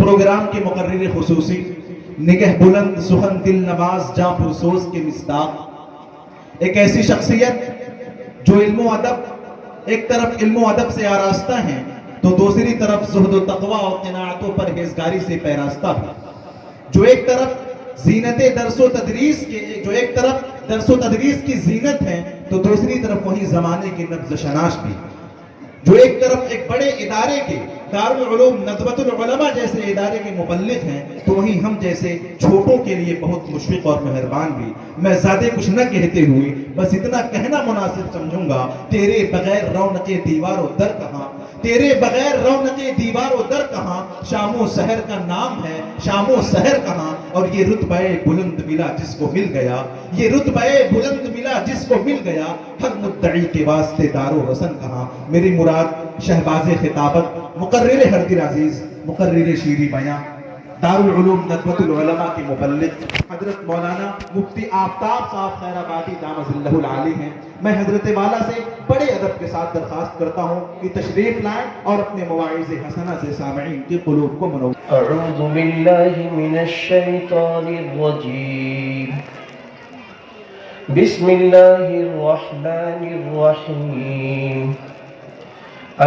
Programme کے مقرر خصوصی، نگہ بلند سخن دل نواز جاں پرسوز کے مصداق، ایک ایسی شخصیت جو علم و ادب، ایک طرف علم و ادب سے آراستہ ہیں تو دوسری طرف زہد و تقوی اور قناعت و پرہیزگاری سے پیراستہ ہے، جو ایک طرف زینت درس و تدریس کے، جو ایک طرف درس و تدریس کی زینت ہے تو دوسری طرف وہی زمانے کی نبض شناس بھی، جو ایک طرف ایک بڑے ادارے کے دارالعلوم ندوۃ العلماء جیسے ادارے کے مبلغ ہیں تو وہیں ہم جیسے چھوٹوں کے لیے بہت مشفق اور مہربان بھی۔ میں زیادہ کچھ نہ کہتے ہوئے بس اتنا کہنا مناسب سمجھوں گا، تیرے بغیر رونق دیوار و در کہاں، تیرے بغیر رونق دیوار و در کہاں، شام و سحر کا نام ہے شام و سحر کہاں، اور یہ رتبہ بلند ملا جس کو مل گیا، یہ رتبہ بلند ملا جس کو مل گیا، ہر مدعی کے واسطے دار و رسن کہاں۔ میری مراد شہباز خطابت، مقرر حردر عزیز، مقرر شیریں بیاں، دارالعلوم ندوۃ العلماء کے مبلغ حضرت مولانا مفتی آفتاب صاحب خیر آبادی دام ظلہ العالی ہیں۔ میں حضرت والا سے بڑے ادب کے ساتھ درخواست کرتا ہوں کہ تشریف لائیں اور اپنے مواعظ حسنہ سے سامعین کی قلوب کو منور۔ اعوذ باللہ من الشیطان الرجیم، بسم اللہ الرحمن الرحیم،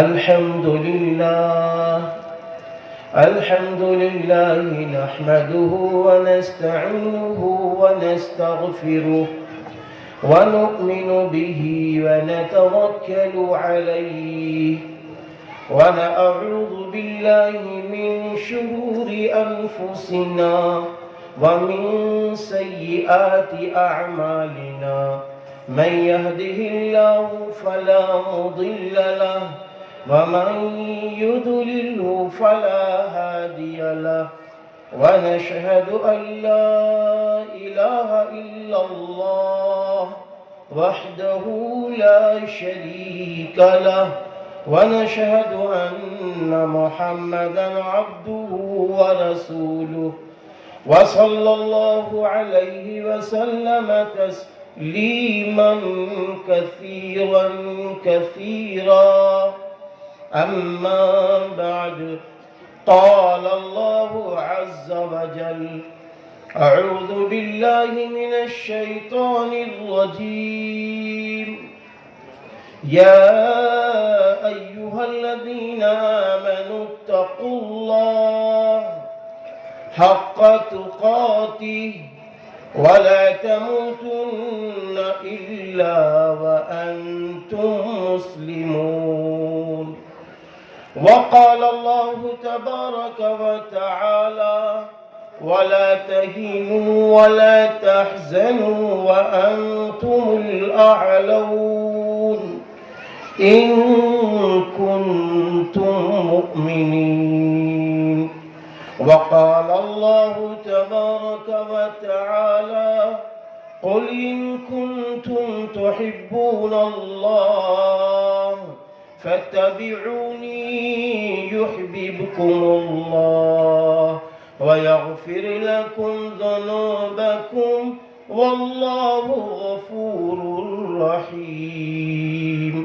الحمد للہ نحمده ونستعینه ونستغفره ونؤمن به ونتوکل علیہ ونعوذ باللہ من شرور انفسنا ومن سیئات اعمالنا، من يهده الله فلا مضل له ومن يضلل فلا هادي له، ونشهد أن لا إله إلا الله وحده لا شريك له، ونشهد أن محمدا عبده ورسوله، وصلى الله عليه وسلم تسليما كثيرا كثيرا، أما بعد، قال الله عز وجل: أعوذ بالله من الشيطان الرجيم، يا أيها الذين آمنوا اتقوا الله حق تقاته ولا تموتن إلا وأنتم مسلمون، وقال الله تبارك وتعالى: ولا تهنوا ولا تحزنوا وأنتم الأعلون إن كنتم مؤمنين، وقال الله تبارك وتعالى: قل إن كنتم تحبون الله فاتبعوني يحببكم الله ويغفر لكم ذنوبكم والله غفور رحيم،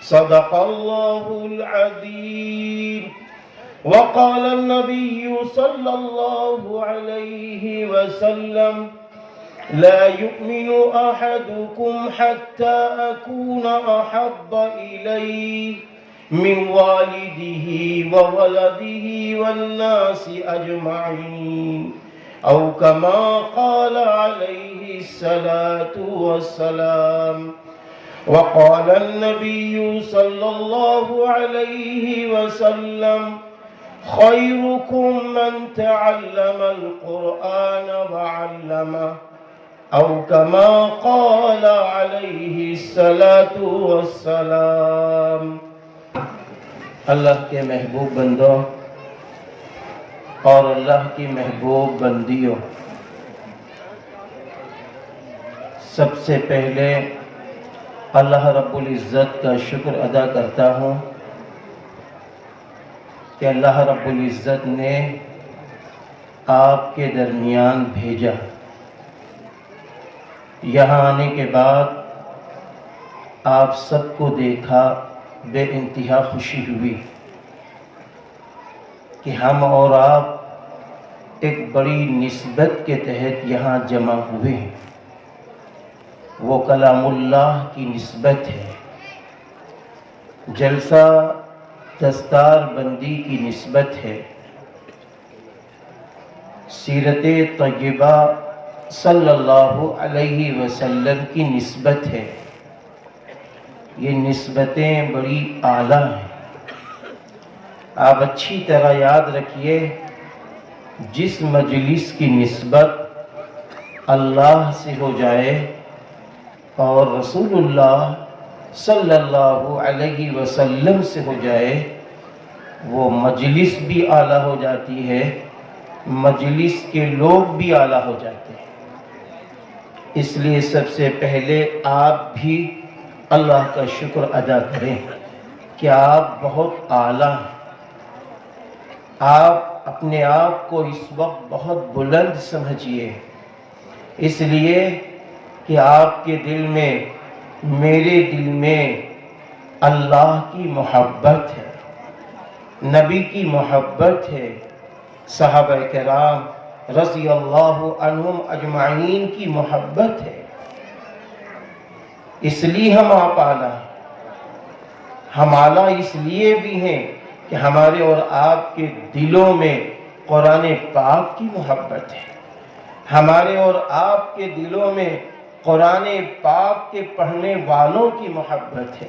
صدق الله العظيم۔ وقال النبي صلى الله عليه وسلم: لا يؤمن أحدكم حتى أكون أحب إليه من والده وولده والناس أجمعين، أو كما قال عليه الصلاة والسلام۔ وقال النبي صلى الله عليه وسلم: خيركم من تعلم القرآن وعلمه، أو كما قال عليه الصلاة والسلام۔ اللہ کے محبوب بندوں اور اللہ کی محبوب بندیوں، سب سے پہلے اللہ رب العزت کا شکر ادا کرتا ہوں کہ اللہ رب العزت نے آپ کے درمیان بھیجا۔ یہاں آنے کے بعد آپ سب کو دیکھا، بے انتہا خوشی ہوئی۔ کہ ہم اور آپ ایک بڑی نسبت کے تحت یہاں جمع ہوئے ہیں، وہ کلام اللہ کی نسبت ہے، جلسہ دستار بندی کی نسبت ہے، سیرت طیبہ صلی اللہ علیہ وسلم کی نسبت ہے۔ یہ نسبتیں بڑی اعلیٰ ہیں۔ آپ اچھی طرح یاد رکھیے، جس مجلس کی نسبت اللہ سے ہو جائے اور رسول اللہ صلی اللہ علیہ وسلم سے ہو جائے، وہ مجلس بھی اعلیٰ ہو جاتی ہے، مجلس کے لوگ بھی اعلیٰ ہو جاتے ہیں۔ اس لیے سب سے پہلے آپ بھی اللہ کا شکر ادا کریں کہ آپ بہت اعلیٰ ہیں۔ آپ اپنے آپ کو اس وقت بہت بلند سمجھیے، اس لیے کہ آپ کے دل میں، میرے دل میں اللہ کی محبت ہے، نبی کی محبت ہے، صحابہ کرام رضی اللہ عنہم اجمعین کی محبت ہے، اس لیے ہم آپ اعلیٰ ہیں۔ ہم اعلیٰ اس لیے بھی ہیں کہ ہمارے اور آپ کے دلوں میں قرآن پاک کی محبت ہے، ہمارے اور آپ کے دلوں میں قرآن پاک کے پڑھنے والوں کی محبت ہے،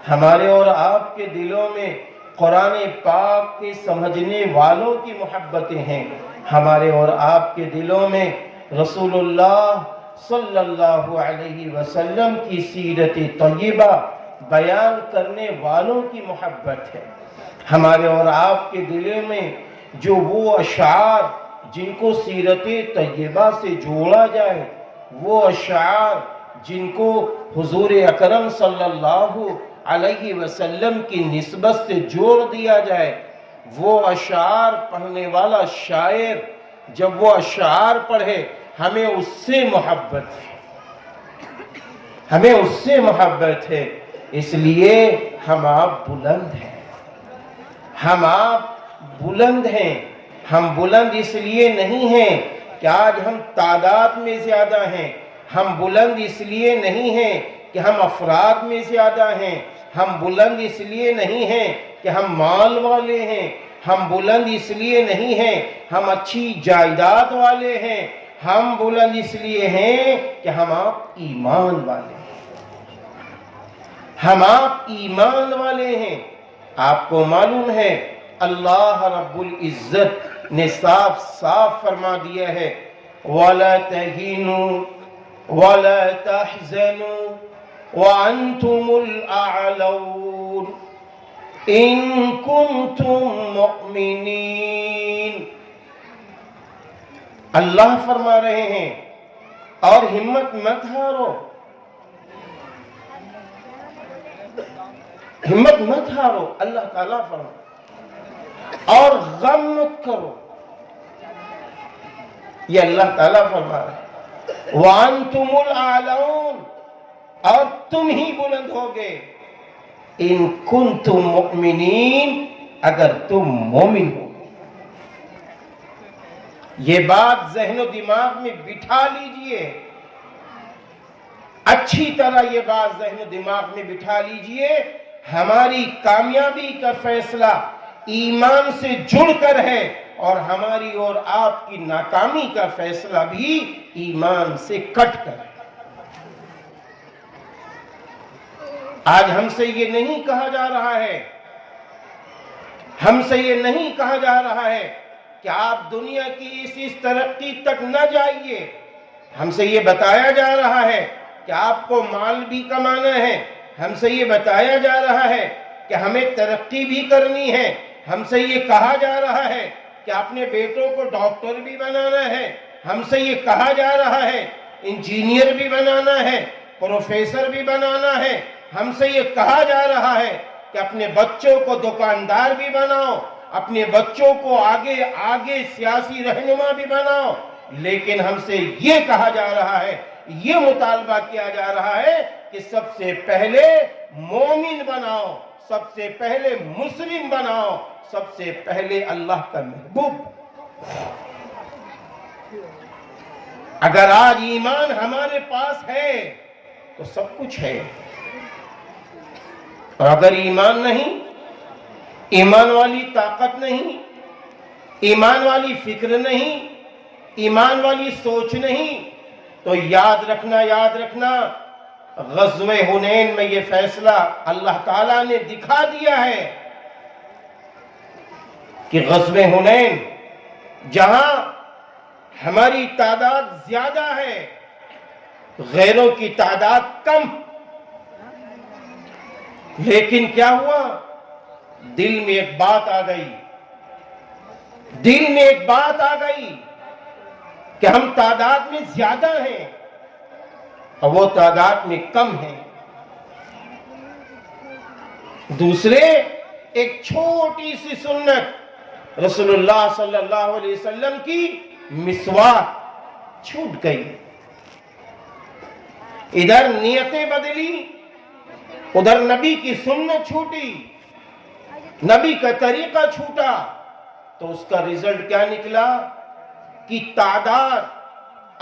ہمارے اور آپ کے دلوں میں قرآن پاک کے سمجھنے والوں کی محبتیں ہیں، ہمارے اور آپ کے دلوں میں رسول اللہ صلی اللہ علیہ وسلم کی سیرت طیبہ بیان کرنے والوں کی محبت ہے، ہمارے اور آپ کے دلوں میں جو وہ اشعار جن کو سیرت طیبہ سے جوڑا جائے، وہ اشعار جن کو حضور اکرم صلی اللہ علیہ وسلم کی نسبت سے جوڑ دیا جائے، وہ اشعار پڑھنے والا شاعر جب وہ اشعار پڑھے ہمیں اس سے محبت ہے، ہمیں اس سے محبت ہے، اس لیے ہم آپ بلند ہیں، ہم آپ بلند ہیں۔ ہم بلند اس لیے نہیں ہیں کہ آج ہم تعداد میں زیادہ ہیں، ہم بلند اس لیے نہیں ہیں کہ ہم افراد میں زیادہ ہیں، ہم بلند اس لیے نہیں ہیں کہ ہم مال والے ہیں، ہم بلند اس لیے نہیں ہیں ہم اچھی جائیداد والے ہیں، ہم بلند اس لیے ہیں کہ ہم آپ ایمان والے ہیں، ہم آپ ایمان والے ہیں۔ آپ کو معلوم ہے اللہ رب العزت نے صاف صاف فرما دیا ہے وَلَا تَهِنُوا وَلَا تَحْزَنُوا وَأَنْتُمُ الْأَعْلَوْنَ إِن كُنتُم مُؤْمِنِينَ۔ اللہ فرما رہے ہیں اور ہمت مت ہارو، ہمت مت ہارو، اللہ تعالیٰ فرما، اور غم مت کرو، یہ اللہ تعالیٰ فرما رہے ہیں وَأَنْتُمُ الْأَعْلَوْنَ، اور تم ہی بلند ہوگے، ان کنتم مؤمنین، اگر تم مومن ہو۔ یہ بات ذہن و دماغ میں بٹھا لیجئے، اچھی طرح یہ بات ذہن و دماغ میں بٹھا لیجئے، ہماری کامیابی کا فیصلہ ایمان سے جڑ کر ہے، اور ہماری اور آپ کی ناکامی کا فیصلہ بھی ایمان سے کٹ کر ہے۔ آج ہم سے یہ نہیں کہا جا رہا ہے، ہم سے یہ نہیں کہا جا رہا ہے کہ آپ دنیا کی اس ترقی تک نہ جائیے، ہم سے یہ بتایا جا رہا ہے کہ آپ کو مال بھی کمانا ہے، ہم سے یہ بتایا جا رہا ہے کہ ہمیں ترقی بھی کرنی ہے، ہم سے یہ کہا جا رہا ہے کہ اپنے بیٹوں کو ڈاکٹر بھی بنانا ہے، ہم سے یہ کہا جا رہا ہے انجینئر بھی بنانا ہے، پروفیسر بھی بنانا ہے، ہم سے یہ کہا جا رہا ہے کہ اپنے بچوں کو دکاندار بھی بناؤ، اپنے بچوں کو آگے سیاسی رہنما بھی بناؤ، لیکن ہم سے یہ کہا جا رہا ہے، یہ مطالبہ کیا جا رہا ہے کہ سب سے پہلے مومن بناؤ، سب سے پہلے مسلم بناؤ، سب سے پہلے اللہ کا محبوب۔ اگر آج ایمان ہمارے پاس ہے تو سب کچھ ہے، اور اگر ایمان نہیں، ایمان والی طاقت نہیں، ایمان والی فکر نہیں، ایمان والی سوچ نہیں، تو یاد رکھنا غزوہ حنین میں یہ فیصلہ اللہ تعالیٰ نے دکھا دیا ہے کہ غزوہ حنین جہاں ہماری تعداد زیادہ ہے، غیروں کی تعداد کم، لیکن کیا ہوا؟ دل میں ایک بات آ گئی، دل میں ایک بات آ گئی کہ ہم تعداد میں زیادہ ہیں اور وہ تعداد میں کم ہیں۔ دوسرے، ایک چھوٹی سی سنت رسول اللہ صلی اللہ علیہ وسلم کی مسواک چھوٹ گئی، ادھر نیتیں بدلی، ادھر نبی کی سنت چھوٹی، نبی کا طریقہ چھوٹا، تو اس کا رزلٹ کیا نکلا کہ تعداد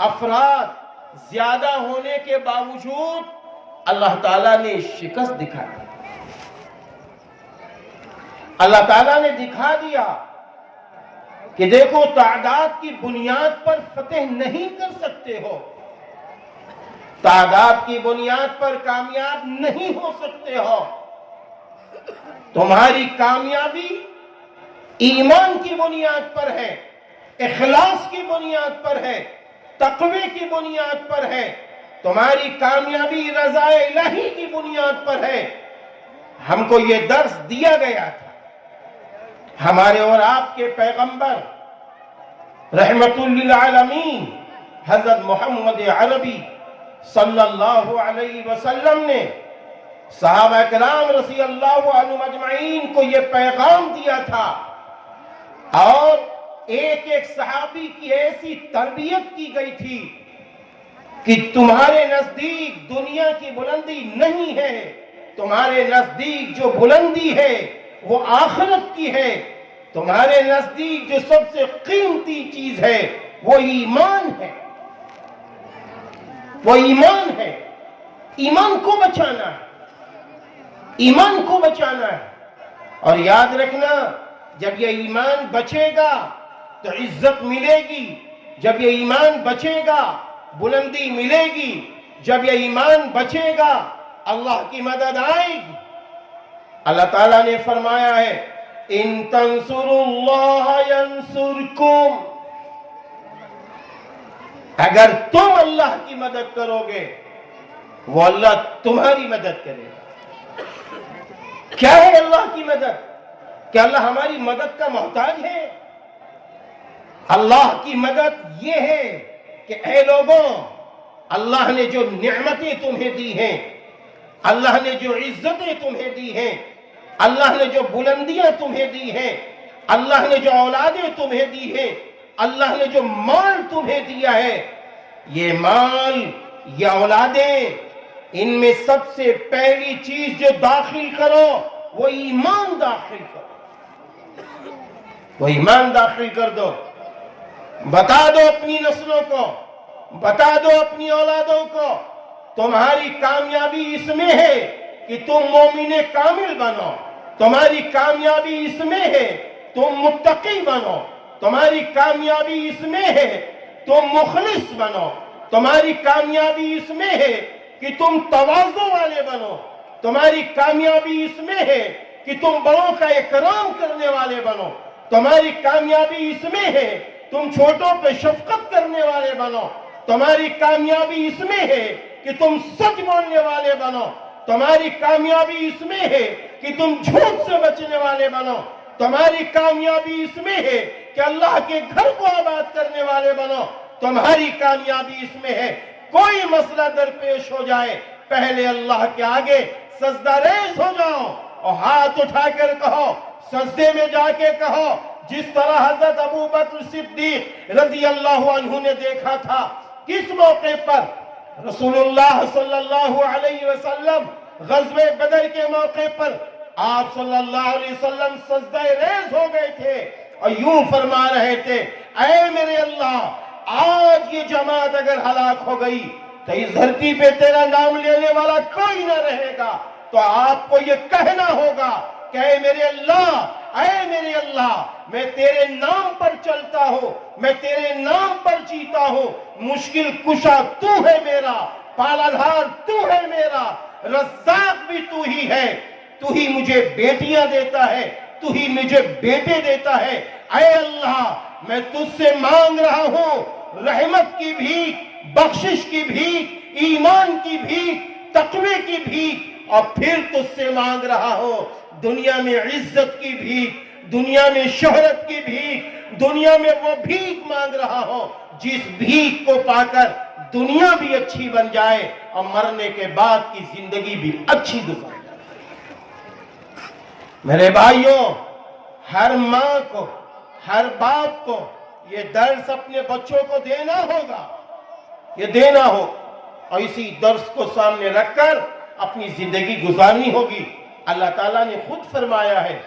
افراد زیادہ ہونے کے باوجود اللہ تعالیٰ نے شکست دکھا دی۔ اللہ تعالیٰ نے دکھا دیا کہ دیکھو، تعداد کی بنیاد پر فتح نہیں کر سکتے ہو، تعداد کی بنیاد پر کامیاب نہیں ہو سکتے ہو، تمہاری کامیابی ایمان کی بنیاد پر ہے، اخلاص کی بنیاد پر ہے، تقوی کی بنیاد پر ہے، تمہاری کامیابی رضا الہی کی بنیاد پر ہے۔ ہم کو یہ درس دیا گیا تھا، ہمارے اور آپ کے پیغمبر رحمت للعالمین حضرت محمد عربی صلی اللہ علیہ وسلم نے صحابہ کرام رضی اللہ عنہم اجمعین کو یہ پیغام دیا تھا، اور ایک ایک صحابی کی ایسی تربیت کی گئی تھی کہ تمہارے نزدیک دنیا کی بلندی نہیں ہے، تمہارے نزدیک جو بلندی ہے وہ آخرت کی ہے، تمہارے نزدیک جو سب سے قیمتی چیز ہے وہ ایمان ہے، وہ ایمان ہے۔ ایمان کو بچانا ہے، ایمان کو بچانا ہے، اور یاد رکھنا، جب یہ ایمان بچے گا تو عزت ملے گی، جب یہ ایمان بچے گا بلندی ملے گی، جب یہ ایمان بچے گا اللہ کی مدد آئے گی۔ اللہ تعالیٰ نے فرمایا ہے، ان تنصروا اللہ ینصرکم، اگر تم اللہ کی مدد کرو گے وہ اللہ تمہاری مدد کرے گا۔ کیا ہے اللہ کی مدد؟ کیا اللہ ہماری مدد کا محتاج ہے؟ اللہ کی مدد یہ ہے کہ اے لوگوں، اللہ نے جو نعمتیں تمہیں دی ہیں، اللہ نے جو عزتیں تمہیں دی ہیں، اللہ نے جو بلندیاں تمہیں دی ہیں، اللہ نے جو اولادیں تمہیں دی ہیں، اللہ نے جو مال تمہیں دیا ہے، یہ مال، یہ اولادیں، ان میں سب سے پہلی چیز جو داخل کرو وہ ایمان داخل کرو، وہ ایمان داخل کر دو۔ بتا دو اپنی نسلوں کو، بتا دو اپنی اولادوں کو، تمہاری کامیابی اس میں ہے کہ تم مومن کامل بنو، تمہاری کامیابی اس میں ہے تم متقی بنو، تمہاری کامیابی اس میں ہے تم مخلص بنو، تمہاری کامیابی اس میں ہے کہ تم تواضع والے بنو، تمہاری کامیابی اس میں ہے کہ تم بڑوں کا اکرام کرنے والے بنو، تمہاری کامیابی اس میں ہے تم چھوٹوں پہ شفقت کرنے والے بنو، تمہاری کامیابی اس میں ہے کہ تم سچ بولنے والے بنو، تمہاری کامیابی اس میں ہے کہ تم جھوٹ سے بچنے والے بنو، تمہاری کامیابی اس میں ہے کہ اللہ کے گھر کو آباد کرنے والے بنو، تمہاری کامیابی اس میں ہے کوئی مسئلہ درپیش ہو جائے پہلے اللہ کے آگے سجدہ ریز ہو جاؤ اور ہاتھ اٹھا کر کہو، سجدے میں جا کے کہو، جس طرح حضرت ابو بکر صدیق رضی اللہ عنہ نے دیکھا تھا۔ کس موقع پر؟ رسول اللہ صلی اللہ علیہ وسلم غزوہ بدر کے موقع پر آپ صلی اللہ علیہ وسلم سجدہ ریز ہو گئے تھے اور یوں فرما رہے تھے، اے میرے اللہ، آج یہ جماعت اگر ہلاک ہو گئی تو اس دھرتی پہ تیرا نام لینے والا کوئی نہ رہے گا۔ تو آپ کو یہ کہنا ہوگا کہ اے میرے اللہ، میں تیرے نام پر چلتا ہوں، میں تیرے نام پر جیتا ہوں، مشکل کشا تو ہے میرا، پالادھار تو ہے میرا، رزاق بھی تو ہی ہے، تو ہی مجھے بیٹیاں دیتا ہے، تو ہی مجھے بیٹے دیتا ہے۔ اے اللہ، میں تجھ سے مانگ رہا ہوں رحمت کی بھیک، بخشش کی بھیک، ایمان کی بھیک، تقوی کی بھیک، اور پھر تجھ سے مانگ رہا ہوں دنیا میں عزت کی بھیک، دنیا میں شہرت کی بھیک، دنیا میں وہ بھیک مانگ رہا ہوں جس بھیک کو پا کر دنیا بھی اچھی بن جائے اور مرنے کے بعد کی زندگی بھی اچھی گزر جائے۔ میرے بھائیوں، ہر ماں کو، ہر باپ کو یہ درس اپنے بچوں کو دینا ہوگا، یہ دینا ہو، اور اسی درس کو سامنے رکھ کر اپنی زندگی گزارنی ہوگی۔ اللہ تعالیٰ نے خود فرمایا ہے،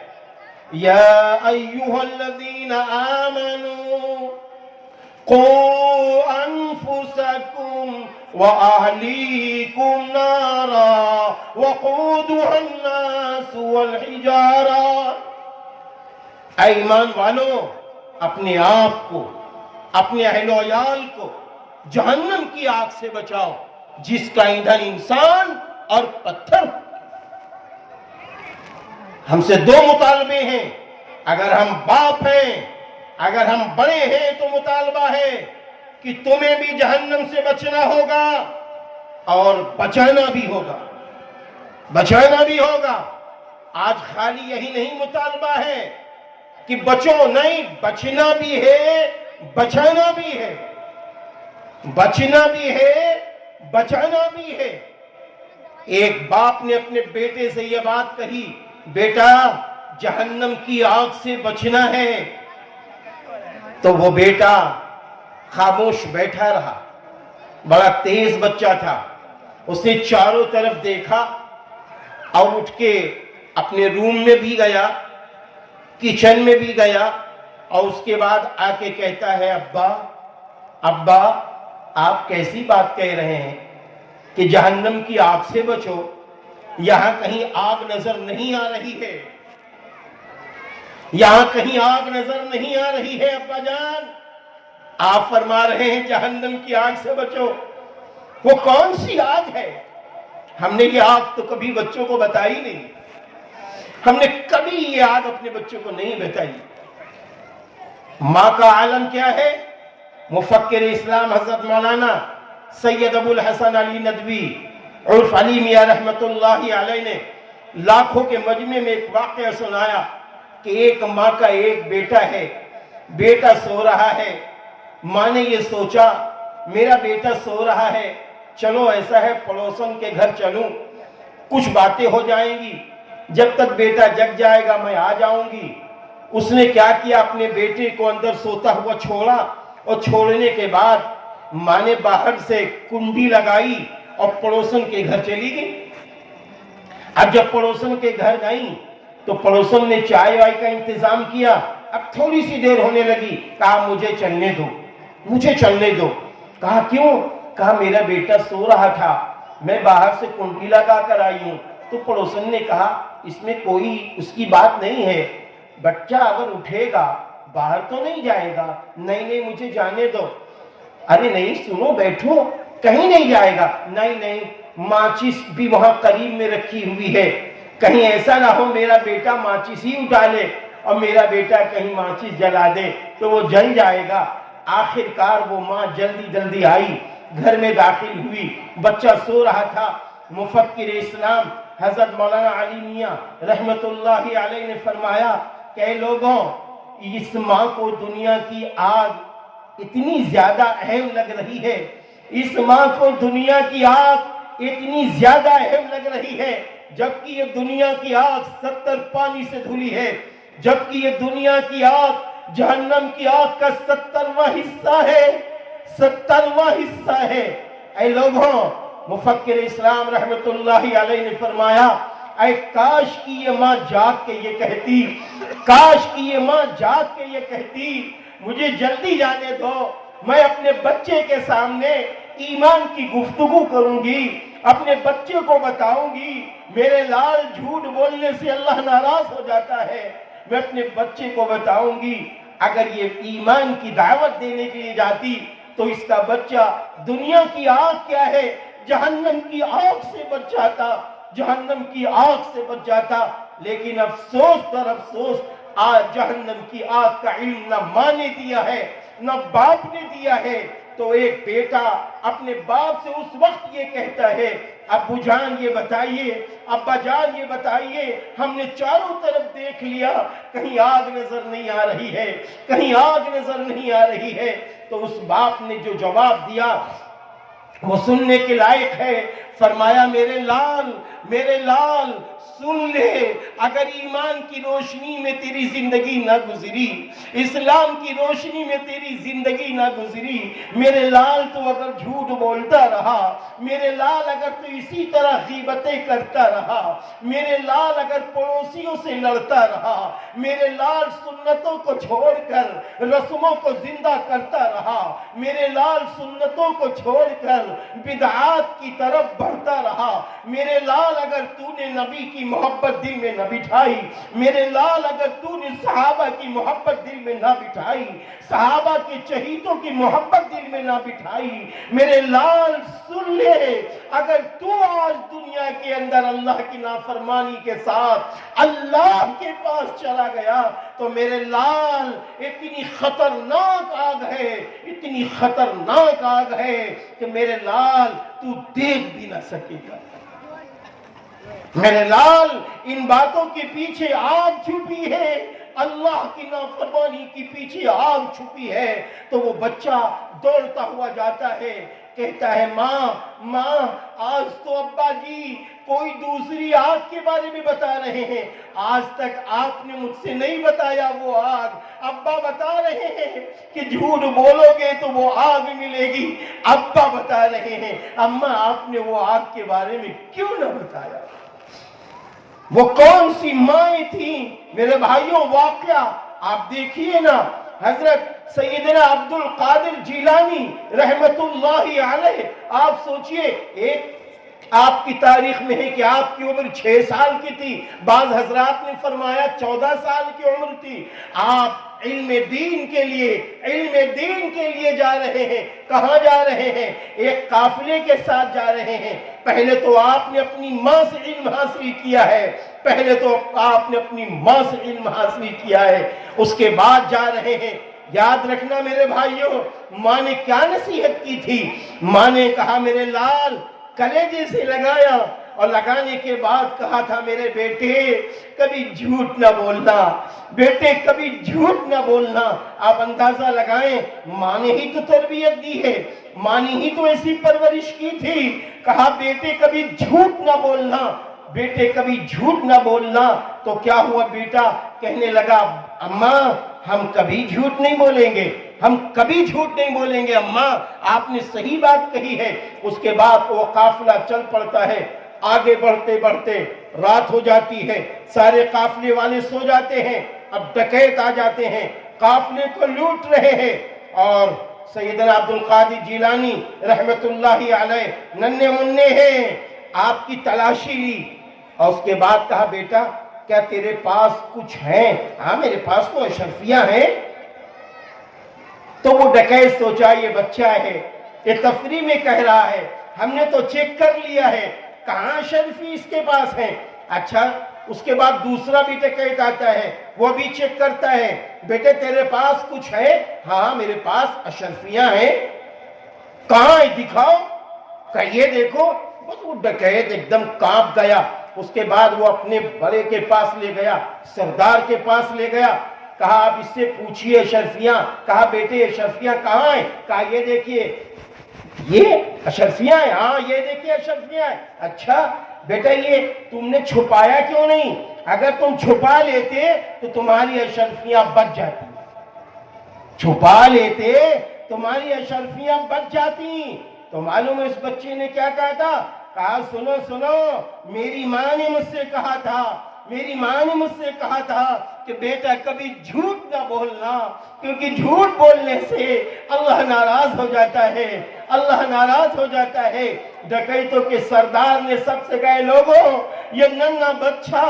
یا ایھا الذین آمنوا قوا انفسکم واہلیکم نارا وقودها الناس والحجارہ۔ اے ایمان والو، اپنے آپ کو، اپنے اہل و عیال کو جہنم کی آگ سے بچاؤ جس کا ایندھن انسان اور پتھر۔ ہم سے دو مطالبے ہیں، اگر ہم باپ ہیں، اگر ہم بڑے ہیں تو مطالبہ ہے کہ تمہیں بھی جہنم سے بچنا ہوگا اور بچانا بھی ہوگا، بچانا بھی ہوگا۔ آج خالی یہی نہیں مطالبہ ہے کہ بچو، نہیں، بچنا بھی ہے، بچانا بھی ہے، بچنا بھی ہے، بچانا بھی ہے۔ ایک باپ نے اپنے بیٹے سے یہ بات کہی، بیٹا جہنم کی آگ سے بچنا ہے، تو وہ بیٹا خاموش بیٹھا رہا۔ بڑا تیز بچہ تھا، اس نے چاروں طرف دیکھا اور اٹھ کے اپنے روم میں بھی گیا، کچن میں بھی گیا، اور اس کے بعد آ کے کہتا ہے، ابا آپ کیسی بات کہہ رہے ہیں کہ جہنم کی آگ سے بچو؟ یہاں کہیں آگ نظر نہیں آ رہی ہے، یہاں کہیں آگ نظر نہیں آ رہی ہے ابا جان، آپ فرما رہے ہیں جہنم کی آگ سے بچو، وہ کون سی آگ ہے؟ ہم نے یہ آگ تو کبھی بچوں کو بتائی نہیں، ہم نے کبھی یہ آگ اپنے بچوں کو نہیں بتائی۔ ماں کا عالم کیا ہے؟ مفکر اسلام حضرت مولانا سید ابو الحسن علی ندوی عرف علی میاں رحمت اللہ علیہ نے لاکھوں کے مجمع میں ایک واقعہ سنایا کہ ایک ماں کا ایک بیٹا ہے، بیٹا سو رہا ہے، ماں نے یہ سوچا میرا بیٹا سو رہا ہے، چلو ایسا ہے پڑوسن کے گھر چلوں، کچھ باتیں ہو جائیں گی، جب تک بیٹا جگ جائے گا میں آ جاؤں گی۔ اس نے کیا کیا، اپنے بیٹے کو اندر سوتا ہوا چھوڑا، اور چھوڑنے کے بعد ماں نے باہر سے کنڈی لگائی اور پڑوسن کے گھر چلی گئی۔ اب جب پڑوسن کے گھر گئیں تو پڑوسن نے چائے وائے کا انتظام کیا، اب تھوڑی سی دیر ہونے لگی، کہا مجھے چلنے دو، مجھے چلنے دو۔ کہا کیوں؟ کہا میرا بیٹا سو رہا تھا، میں باہر سے کنڈی لگا کر آئی ہوں۔ تو پڑوسن نے کہا اس میں کوئی اس کی بات نہیں ہے، بچہ اگر اٹھے گا باہر تو نہیں جائے گا۔ نہیں نہیں مجھے جانے دو۔ ارے نہیں سنو، بیٹھو، کہیں نہیں جائے گا۔ نہیں نہیں، ماچس بھی وہاں قریب میں رکھی ہوئی ہے، کہیں ایسا نہ ہو میرا بیٹا ماچس ہی اٹھا لے اور میرا بیٹا کہیں ماچس جلا دے تو وہ جل جائے گا۔ آخر کار وہ ماں جلدی جلدی آئی، گھر میں داخل ہوئی، بچہ سو رہا تھا۔ مفکر اسلام حضرت مولانا علی میاں رحمت اللہ علیہ نے فرمایا کہ اے لوگوں، اس ماں کو دنیا کی آگ اتنی زیادہ اہم لگ رہی ہے، اس ماں کو دنیا کی آگ اتنی زیادہ اہم لگ رہی ہے، جبکہ یہ دنیا کی آگ 70 پانی سے دھلی ہے، جبکہ یہ دنیا کی آگ جہنم کی آگ کا 70واں حصہ ہے، 70واں حصہ ہے۔ اے لوگوں، مفکر اسلام رحمت اللہ علیہ نے فرمایا اے کاش کی یہ ماں جاگ کے یہ کہتی، کاش کی یہ ماں جاگ کے یہ کہتی مجھے جلدی جانے دو، میں اپنے بچے کے سامنے ایمان کی گفتگو کروں گی، اپنے بچے کو بتاؤں گی میرے لال جھوٹ بولنے سے اللہ ناراض ہو جاتا ہے، میں اپنے بچے کو بتاؤں گی اگر یہ ایمان کی دعوت دینے کے لیے جاتی تو اس کا بچہ دنیا کی آگ کیا ہے جہنم کی آگ سے بچ جاتا، جہنم کی آگ سے بچ جاتا۔ لیکن افسوس در افسوس آج جہنم کی آگ کا علم نہ ماں نے دیا ہے نہ باپ نے دیا ہے، تو ایک بیٹا اپنے باپ سے اس وقت یہ کہتا ہے ابو جان یہ بتائیے، ابا جان یہ بتائیے، ہم نے چاروں طرف دیکھ لیا کہیں آگ نظر نہیں آ رہی ہے، کہیں آگ نظر نہیں آ رہی ہے۔ تو اس باپ نے جو جواب دیا وہ سننے کے لائق ہے، فرمایا میرے لال سن لے، اگر ایمان کی روشنی میں تیری زندگی نہ گزری، اسلام کی روشنی میں تیری زندگی نہ گزری، میرے لال تو اگر جھوٹ بولتا رہا، میرے لال اگر تو اسی طرح غیبتیں کرتا رہا، میرے لال اگر پڑوسیوں سے لڑتا رہا، میرے لال سنتوں کو چھوڑ کر رسموں کو زندہ کرتا رہا، میرے لال سنتوں کو چھوڑ کر بدعات کی طرف بڑھتا رہا، میرے لال اگر تو نے نبی کی محبت دل میں نہ بٹھائی، میرے لال اگر تو نے صحابہ کی محبت دل میں نہ بٹھائی، صحابہ کے چہیتوں کی محبت دل میں نہ بٹھائی، میرے لال سن لے، اگر تو آج دنیا کے اندر اللہ کی نافرمانی کے ساتھ اللہ کے پاس چلا گیا تو میرے لال اتنی خطرناک آگ ہے، اتنی خطرناک آگ ہے کہ میرے لال تو دیکھ بھی نہ سکے گا۔ میرے لال ان باتوں کے پیچھے آگ چھپی ہے، اللہ کی نافرمانی کے پیچھے آگ چھپی ہے۔ تو وہ بچہ دوڑتا ہوا جاتا ہے، کہتا ہے ماں آج تو ابا جی کوئی دوسری آگ کے بارے میں بتا رہے ہیں، آج تک آپ نے مجھ سے نہیں بتایا وہ آگ، ابا بتا رہے ہیں کہ جھوٹ بولو گے تو وہ آگ ملے گی، ابا بتا رہے ہیں اماں آپ نے وہ آگ کے بارے میں کیوں نہ بتایا؟ وہ کون سی مائیں تھیں میرے بھائیوں؟ واقعہ آپ دیکھیے نا، حضرت سیدنا عبد القادر جیلانی رحمت اللہ علیہ، آپ سوچئے ایک آپ کی تاریخ میں ہے کہ آپ کی عمر 6 سال کی تھی، بعض حضرات نے فرمایا 14 سال کی عمر تھی، آپ علم دین کے لیے جا رہے ہیں۔ کہاں جا رہے ہیں؟ ایک قافلے کے ساتھ جا رہے ہیں۔ پہلے تو آپ نے اپنی ماں سے علم حاصل کیا ہے، اس کے بعد جا رہے ہیں۔ یاد رکھنا میرے بھائیوں، ماں نے کیا نصیحت کی تھی؟ ماں نے کہا میرے لال کلیجے سے لگایا، اور لگانے کے بعد کہا تھا میرے بیٹے کبھی جھوٹ نہ بولنا، بیٹے کبھی جھوٹ نہ بولنا۔ آپ اندازہ لگائیں، ماں نے ہی تو تربیت دی ہے، ماں نے ہی تو ایسی پرورش کی تھی، کہا بیٹے کبھی جھوٹ نہ بولنا، بیٹے کبھی جھوٹ نہ بولنا۔ تو کیا ہوا بیٹا؟ کہنے لگا اماں ہم کبھی جھوٹ نہیں بولیں گے، ہم کبھی جھوٹ نہیں بولیں گے اماں، آپ نے صحیح بات کہی ہے۔ اس کے بعد وہ قافلہ چل پڑتا ہے، آگے بڑھتے بڑھتے رات ہو جاتی ہے، سارے قافلے والے سو جاتے ہیں، اب ڈکیت آ جاتے ہیں، قافلے کو لوٹ رہے ہیں، اور سیدنا عبد القادر جیلانی رحمت اللہ علیہ ننھے منھے ہیں، آپ کی تلاشی لی، اور اس کے بعد کہا بیٹا کیا تیرے پاس کچھ ہے؟ ہاں میرے پاس تو اشرفیاں ہیں۔ تو وہ ڈکیت سوچا یہ بچہ ہے، یہ تفریح میں کہہ رہا ہے، ہم نے تو چیک کر لیا ہے، کہاں اشرفی اس کے پاس ہے؟ اچھا، اس کے بعد دوسرا بھی ڈکیت آتا ہے، وہ بھی چیک کرتا ہے، بیٹے تیرے پاس کچھ ہے؟ ہاں میرے پاس اشرفیاں ہیں۔ کہاں ہے دکھاؤ؟ کہ یہ دیکھو۔ وہ ڈکیت ایک دم کانپ گیا۔ اس کے بعد وہ اپنے بڑے کے پاس لے گیا، سردار کے پاس لے گیا، کہا آپ اس سے پوچھئے اشرفیاں۔ کہا بیٹے اشرفیاں کہاں ہیں؟ کہا یہ دیکھیے یہ اشرفیاں ہیں، ہاں یہ دیکھیے اشرفیاں ہیں۔ اچھا بیٹا یہ تم نے چھپایا کیوں نہیں؟ اگر تم چھپا لیتے تو تمہاری اشرفیاں بچ جاتی، چھپا لیتے تمہاری اشرفیاں بچ جاتی۔ تو معلوم ہے اس بچے نے کیا کہا تھا؟ کہا سنو سنو، میری ماں نے مجھ سے کہا تھا کہ بیٹا کبھی جھوٹ نہ بولنا، کیونکہ جھوٹ بولنے سے اللہ ناراض ہو جاتا ہے۔ ڈکیتوں کے سردار نے سب سے کہے لوگوں، یہ ننھا بچہ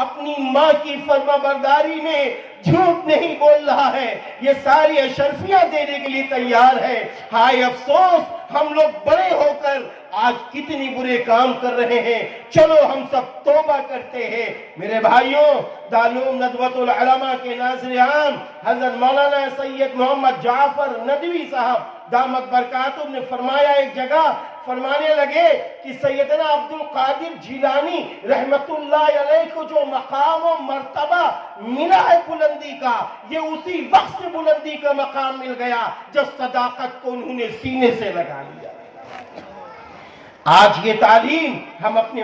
اپنی ماں کی فرما برداری میں جھوٹ نہیں بول رہا ہے، یہ ساری اشرفیاں دینے کے لیے تیار ہے۔ ہائے افسوس، ہم لوگ بڑے ہو کر آج کتنی برے کام کر رہے ہیں، چلو ہم سب توبہ کرتے ہیں۔ میرے بھائیوں، دارالعلوم ندوۃ العلماء کے ناظر عام حضرت مولانا سید محمد جعفر ندوی صاحب دامت برکاتہم نے فرمایا، ایک جگہ فرمانے لگے کہ سیدنا عبد القادر جیلانی رحمت اللہ علیہ کو جو مقام و مرتبہ ملا ہے بلندی کا، یہ اسی وقت سے بلندی کا مقام مل گیا جب صداقت کو انہوں نے سینے سے لگا لیا۔ آج یہ تعلیم ہم اپنے